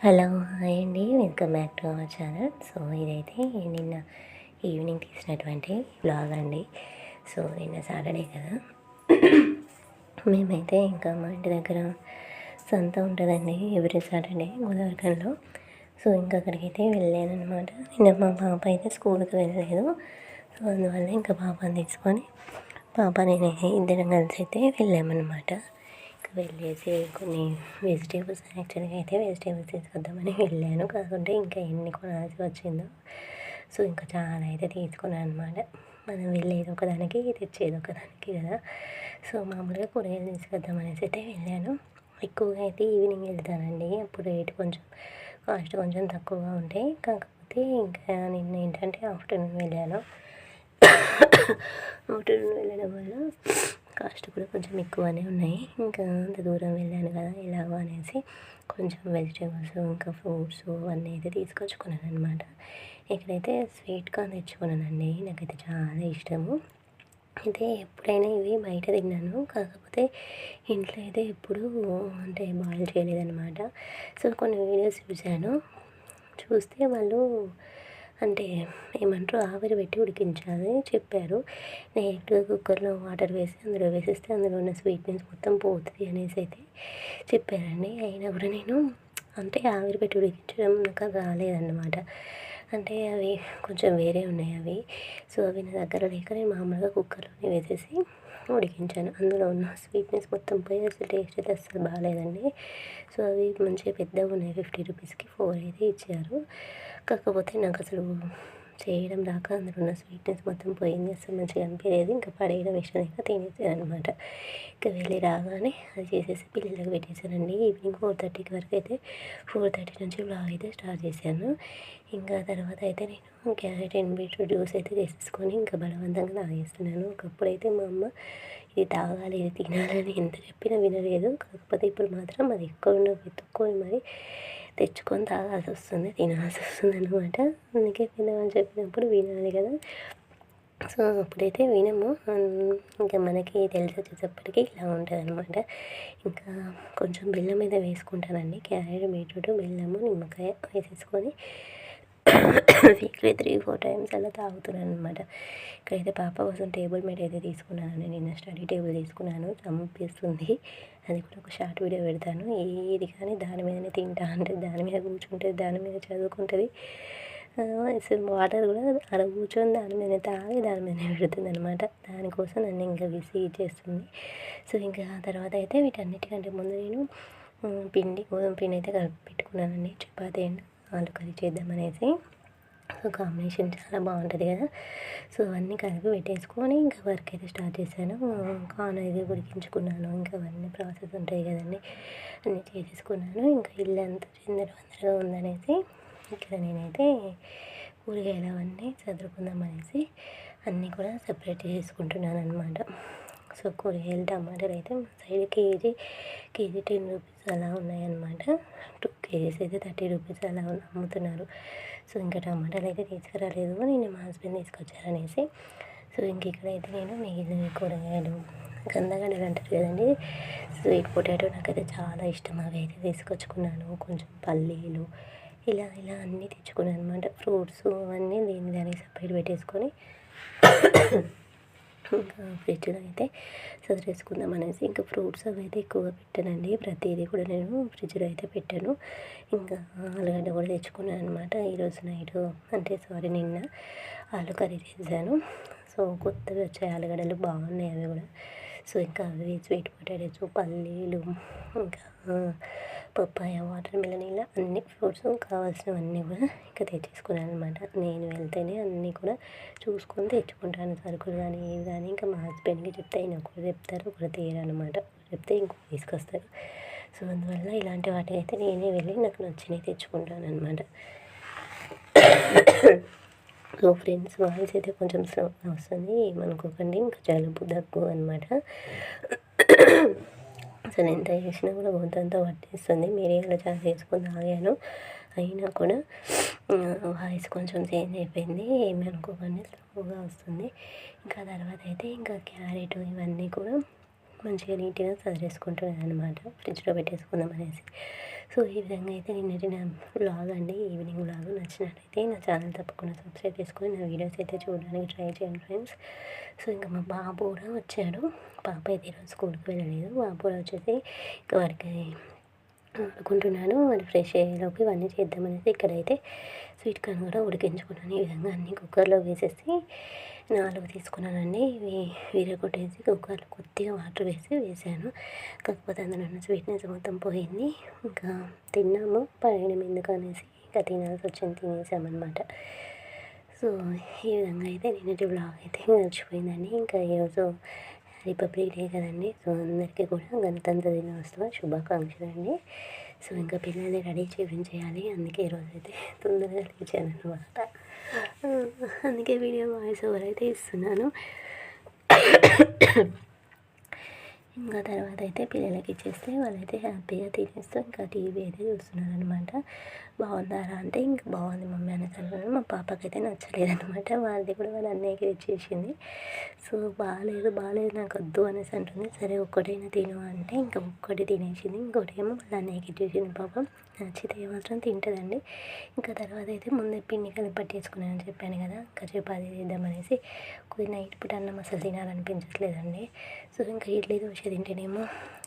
Hello hi అండి, welcome back to our channel. So ఇదైతే నిన్న ఈవినింగ్ తీసినటువంటి బ్లాగ్ అండి. సో నిన్న సాటర్డే కదా, మేమైతే ఇంకా మా ఇంటి దగ్గర సంత ఉంటుందండి ఎవ్రీ సాటర్డే గోదావరిఖండ్లో. సో ఇంకా అక్కడికైతే వెళ్ళాను అనమాట. నిన్న మా పాప అయితే స్కూల్కి వెళ్ళలేదు. సో అందువల్ల ఇంకా పాపని తీసుకొని నేను ఇద్దరం కలిసి అయితే వెళ్ళామన్నమాట. వెళ్ళేసి కొన్ని వెజిటేబుల్స్ యాక్చువల్గా అయితే వెజిటేబుల్స్ తీసుకొద్దామని వెళ్ళాను. కాకుంటే ఇంకా ఎన్ని కొనాల్సి వచ్చిందో. సో ఇంకా చాలా అయితే తీసుకున్నాను అనమాట. మనం వెళ్ళేది ఒకదానికి తెచ్చేది ఒకదానికి కదా. సో మామూలుగా కూరగాయలు తీసుకొద్దామనేసి అయితే వెళ్ళాను. ఎక్కువగా అయితే ఈవినింగ్ వెళ్తానండి, అప్పుడు రేటు కొంచెం కాస్ట్ కొంచెం తక్కువగా ఉంటాయి. కాకపోతే ఇంకా నిన్న ఏంటంటే ఆఫ్టర్నూన్ వెళ్ళాను. ఆఫ్టర్నూన్ వెళ్ళడం వల్ల కాస్ట్ కూడా కొంచెం ఎక్కువనే ఉన్నాయి. ఇంకా అంత దూరం వెళ్ళాను కదా ఎలాగో అనేసి కొంచెం వెజిటేబుల్స్ ఇంకా ఫ్రూట్స్ అవన్నీ అయితే తీసుకొచ్చుకున్నాను అనమాట. ఇక్కడైతే స్వీట్ కార్న్ తెచ్చుకున్నానండి, నాకైతే చాలా ఇష్టము. అయితే ఎప్పుడైనా ఇవి బయట తిన్నాను, కాకపోతే ఇంట్లో అయితే ఎప్పుడూ అంటే బాయిల్ చేయలేదన్నమాట. సో కొన్ని వీడియోస్ చూస్తే వాళ్ళు అంటే ఏమంటారు ఆవిరి పెట్టి ఉడికించాలి చెప్పారు. డైరెక్ట్గా కుక్కర్లో వాటర్ వేసి అందులో వేసేస్తే అందులో ఉన్న స్వీట్నెస్ మొత్తం పోతుంది అనేసి అయితే చెప్పారండి. అయినా కూడా నేను అంటే ఆవిరి పెట్టి ఉడికించడం నాకు రాలేదన్నమాట. అంటే అవి కొంచెం వేరే ఉన్నాయి అవి. సో అవి నా దగ్గర లేక నేను మామూలుగా కుక్కర్లోనే వేసేసి ఉడికించాను. అందులో ఉన్న స్వీట్నెస్ మొత్తం పోయి అసలు టేస్ట్ అయితే అస్సలు బాగాలేదండి. సో అవి మంచిగా పెద్దగా ఉన్నాయి, 50 రూపీస్కి 4 అయితే ఇచ్చారు. కాకపోతే నాకు అసలు చేయడం రాక అందులో ఉన్న స్వీట్నెస్ మొత్తం పోయింది, అసలు మంచిగా అనిపించలేదు. ఇంకా పడేయడం ఇష్టం లేక తినేసాను అనమాట. ఇంకా వెళ్ళి రాగానే అది చేసేసి పిల్లలకు పెట్టేశానండి. ఈవినింగ్ 4:30 వరకు అయితే 4:30 నుంచి బ్లాగ్ అయితే స్టార్ట్ చేశాను. ఇంకా తర్వాత అయితే నేను క్యారెట్ అండ్ బీట్రూట్ జ్యూస్ అయితే చేసేసుకొని ఇంకా బలవంతంగా తాగేస్తున్నాను. ఒకప్పుడైతే మా అమ్మ ఇది తాగాలి ఇది తినాలని ఎంత చెప్పినా వినలేదు. కాకపోతే ఇప్పుడు మాత్రం అది ఎక్కడ వెతుక్కొని మరి తెచ్చుకొని తాగాల్సి వస్తుంది, తినాల్సి వస్తుంది అనమాట. అందుకే పెద్దవాళ్ళు చెప్పినప్పుడు వినాలి కదా. సో అప్పుడైతే వినము. ఇంకా మనకి తెలిసి వచ్చేటప్పటికి ఇలా ఉంటుంది అనమాట. ఇంకా కొంచెం బెల్లం మీద వేసుకుంటానండి, క్యారెట్ బీట్రూట్ బెల్లము నిమ్మకాయ వేసేసుకొని వీక్లీ 3-4 టైమ్స్ అలా తాగుతున్నాను అనమాట. ఇక్కడైతే పాప కోసం టేబుల్ మేట్ అయితే తీసుకున్నాను, నిన్న స్టడీ టేబుల్ తీసుకున్నాను. చంపేస్తుంది, అది కూడా ఒక షార్ట్ వీడియో పెడతాను. ఏది కానీ దాని మీదనే తింటా అంటే దాని మీద కూర్చుంటుంది, దాని మీద చదువుకుంటుంది. అసలు వాటర్ కూడా అక్కడ కూర్చొని దాని మీద తాగి దాని మీద పెడుతుంది అనమాట. దానికోసం నన్ను ఇంకా చేస్తుంది. సో ఇంకా తర్వాత అయితే వీటన్నిటికంటే ముందు నేను గోధుమ పిండి అయితే కలిపి పెట్టుకున్నానండి. చపాతీ అండ్ ఆలు కర్రీ చేద్దామనేసి. సో కాంబినేషన్ చాలా బాగుంటుంది కదా. సో అవన్నీ కలిపి పెట్టేసుకొని ఇంకా వర్క్ అయితే స్టార్ట్ చేశాను. కార్న్ అయితే ఉడికించుకున్నాను, ఇంకా అవన్నీ ప్రాసెస్ ఉంటాయి కదండి, అన్నీ చేసేసుకున్నాను. ఇంకా ఇల్లు అంతా చిందరవందరగా ఉందనేసి ఇక్కడ నేనైతే కూరగాయలు అవన్నీ చదువుకుందామనేసి అన్నీ కూడా సపరేట్ చేసుకుంటున్నాను అనమాట. సో కూరగాయలు టమాటాలు అయితే మా సైడ్ కేజీ 10 రూపీస్ అలా ఉన్నాయన్నమాట. 2 కేజీస్ అయితే 30 రూపీస్ అలా అమ్ముతున్నారు. సో ఇంకా టమాటాలు అయితే తీసుకురాలేదు, నేను మా హస్బెండ్ తీసుకొచ్చారనేసి. సో ఇంక ఇక్కడైతే నేను మిగిలిన కూరగాయలు కందగడ్డలు అంటారు కదండి, స్వీట్ పొటాటో నాకైతే చాలా ఇష్టం, అవి అయితే తీసుకొచ్చుకున్నాను. కొంచెం పల్లీలు ఇలా అన్నీ తెచ్చుకున్నాను అనమాట. ఫ్రూట్స్ అవన్నీ దానికి సపరేట్ పెట్టేసుకొని ఇంకా ఫ్రిడ్జ్లో అయితే సదిరేసుకుందాం అనేసి ఇంకా ఫ్రూట్స్ అవి అయితే ఎక్కువగా పెట్టానండి. ప్రతిదీ కూడా నేను ఫ్రిడ్జ్లో అయితే పెట్టాను. ఇంకా ఆలుగడ్డ కూడా తెచ్చుకున్నాను అనమాట. ఈరోజు నైటు నిన్న ఆలు కర్రీ చేశాను. సో కొత్తవి వచ్చాయి ఆలుగడ్డలు, బాగున్నాయి అవి కూడా. సో ఇంకా అవి స్వీట్ పొటాటోస్, పల్లీలు, ఇంకా పప్పాయ, వాటర్ మిలన్ ఇలా అన్ని ఫ్రూట్స్ కావాల్సినవన్నీ కూడా ఇంకా తెచ్చేసుకున్నాను అనమాట. నేను వెళ్తేనే అన్నీ కూడా చూసుకొని తెచ్చుకుంటాను, సరుకులు కానీ ఏవి కానీ. ఇంకా మా హస్బెండ్కి చెప్తే ఆయన ఒకటి చెప్తారు, ఒకటి తీయరు అనమాట. చెప్తే ఇంకొకటి తీసుకొస్తారు. సో అందువల్ల ఇలాంటి వాటి అయితే నేనే వెళ్ళి నాకు నచ్చినవి తెచ్చుకుంటాను అనమాట. సో ఫ్రెండ్స్ వాయిస్ అయితే కొంచెం స్లోగా వస్తుంది, ఏమనుకోకండి. ఇంకా జలుబు దగ్గు అనమాట. అసలు ఎంత చేసినా కూడా గొంతంతా పట్టేస్తుంది. మిరియాల చారు చేసుకొని తాగాను, అయినా కూడా వాయిస్ కొంచెం చేంజ్ అయిపోయింది, ఏమి అనుకోకండి, స్లోగా వస్తుంది. ఇంకా తర్వాత అయితే ఇంకా క్యారెట్ ఇవన్నీ కూడా మంచిగా నీట్గా సదిరేసుకుంటున్నాను అనమాట, ఫ్రిడ్జ్లో పెట్టేసుకుందాం అనేసి. సో ఈ విధంగా అయితే నిన్నటి నా వ్లాగ్ అండి, ఈవినింగ్ వ్లాగ్. నచ్చినట్లయితే నా ఛానల్ తప్పకుండా సబ్స్క్రైబ్ చేసుకొని నా వీడియోస్ అయితే చూడడానికి ట్రై చేయండి ఫ్రెండ్స్. సో ఇంకా మా బాబు కూడా వచ్చాడు. పాప అయితే ఈరోజు స్కూల్కి వెళ్ళలేదు. బాబు కూడా వచ్చేసి ఇంకా వాడికి ఆడుకుంటున్నాను. వాడు ఫ్రెష్ అయ్యేలోపు ఇవన్నీ చేద్దామనేసి ఇక్కడైతే స్వీట్ కార్న్ కూడా ఉడికించుకున్నాను. ఈ విధంగా అన్నీ కుక్కర్లో వేసేసి 4 తీసుకున్నానండి. ఇవి విరగొట్టేసి కుక్కర్లో కొద్దిగా వాటర్ వేసాను. కాకపోతే అందులో ఉన్న స్వీట్నెస్ మొత్తం పోయింది. ఇంకా తిన్నాము, పడేయడం ఎందుకనేసి ఇంకా తినాల్సి వచ్చింది, తినేసామన్నమాట. సో ఈ విధంగా అయితే నిన్నటి వ్లాగ్ అయితే గడిచిపోయిందండి. ఇంకా ఈరోజు రిపబ్లిక్ డే కదండి. సో అందరికీ కూడా గణతంత్ర దినోత్సవ శుభాకాంక్షలు అండి. సో ఇంకా పిల్లల్ని రెడీ చేయాలి, అందుకే ఈరోజు అయితే తొందరగా లేచాను అనమాట. అందుకే వీడియో వాయిస్ ఓవర్ అయితే ఇస్తున్నాను. ఇంకా తర్వాత అయితే పిల్లలకి ఇచ్చేస్తే వాళ్ళైతే హ్యాపీగా తినేస్తూ ఇంకా టీవీ అయితే చూస్తున్నారు అనమాట. బాగుందారా అంటే ఇంకా బాగుంది మమ్మీ అనేసి అన్నాను. మా పాపకైతే నచ్చలేదనమాట. వాళ్ళది కూడా వాళ్ళ అన్నయ్యకి ఇచ్చేసింది. సో బాగాలేదు నాకు వద్దు అనేసి అంటుంది. సరే ఒక్కటైనా తిను అంటే ఇంకా ఒక్కటి తినేసింది, ఇంకోటి ఏమో వాళ్ళ అన్నయ్యకి ఇచ్చేసింది. పాపం నచ్చితే ఏమాత్రం తింటుందండి. ఇంకా తర్వాత అయితే ముందే పిండి కలిపి పట్టేసుకున్నానని చెప్పాను కదా, ఇంకా చపాతీ చేద్దామనేసి. కొద్ది నైట్ పూట అన్నం అసలు తినాలనిపించట్లేదండి. సో ఇంకా ఇడ్లీ దోశ తింటేనేమో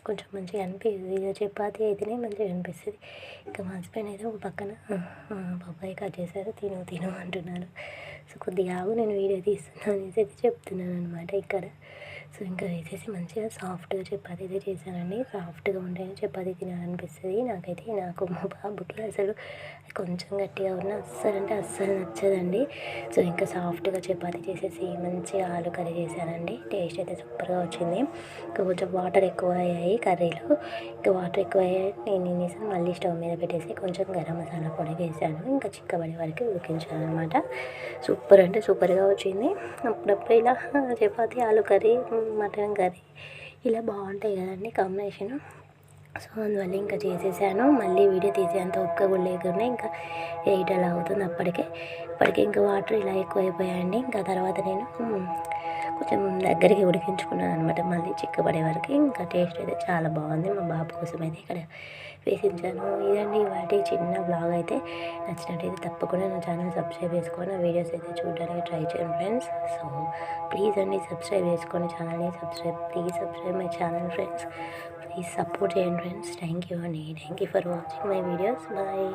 కొంచెం మంచిగా అనిపించదు, ఇక చపాతీ అయితేనే మంచిగా అనిపిస్తుంది. ఇంకా మా హస్బెండ్ అయితే ఒక పక్కన పప్పాయి కట్ చేశారు, తిను అంటున్నారు. సో కొద్దిగా ఆగు, నేను వీడియో తీస్తున్నాను అనేసి అయితే చెప్తున్నాను అనమాట ఇక్కడ. సో ఇంకా వేసేసి మంచిగా సాఫ్ట్గా చపాతీ అయితే చేశానండి. సాఫ్ట్గా ఉంటేనే చపాతీ తినాలనిపిస్తుంది. నాకు మా బాబుకి అసలు కొంచెం గట్టిగా ఉన్న అస్సలు నచ్చదండి. సో ఇంకా సాఫ్ట్గా చపాతీ చేసేసి మంచిగా ఆలు కర్రీ చేశానండి. టేస్ట్ అయితే సూపర్గా వచ్చింది. ఇంకా కొంచెం వాటర్ ఎక్కువ అయ్యాయి కర్రీలో. ఇంకా వాటర్ ఎక్కువ అయ్యాయి, నేను ఏం చేశాను, మళ్ళీ స్టవ్ మీద పెట్టేసి కొంచెం గరం మసాలా పొడి వేసాను. ఇంకా చిక్కబడే వరకు ఉడికించాను అనమాట. సూపర్ అంటే సూపర్గా వచ్చింది. అప్పుడప్పుడు ఇలా చపాతీ ఆలు కర్రీ, మటన్ కర్రీ ఇలా బాగుంటాయి కదండి కాంబినేషను. సో అందువల్ల ఇంకా చేసేసాను. మళ్ళీ వీడియో తీసేంత ఒక్క కూడా లేకుండా ఇంకా 8 అలా అవుతుంది. అప్పటికే ఇంకా వాటర్ ఇలా ఎక్కువైపోయాయండి. ఇంకా తర్వాత నేను కొంచెం దగ్గరికి ఉడికించుకున్నాను అనమాట, మళ్ళీ చిక్కబడే వరకు. ఇంకా టేస్ట్ అయితే చాలా బాగుంది. మా బాబు కోసం అయితే ఇక్కడ వేసించాను. ఇదండి వాటి చిన్న బ్లాగ్ అయితే. నచ్చినట్టయితే తప్పకుండా నా ఛానల్ సబ్స్క్రైబ్ చేసుకొని నా వీడియోస్ అయితే చూడడానికి ట్రై చేయండి ఫ్రెండ్స్. సో ప్లీజ్ అండి సబ్స్క్రైబ్ చేసుకొని ఛానల్ని please subscribe my channel friends. Please support చేయండి ఫ్రెండ్స్. థ్యాంక్ యూ అండి. Thank you for watching my videos. Bye.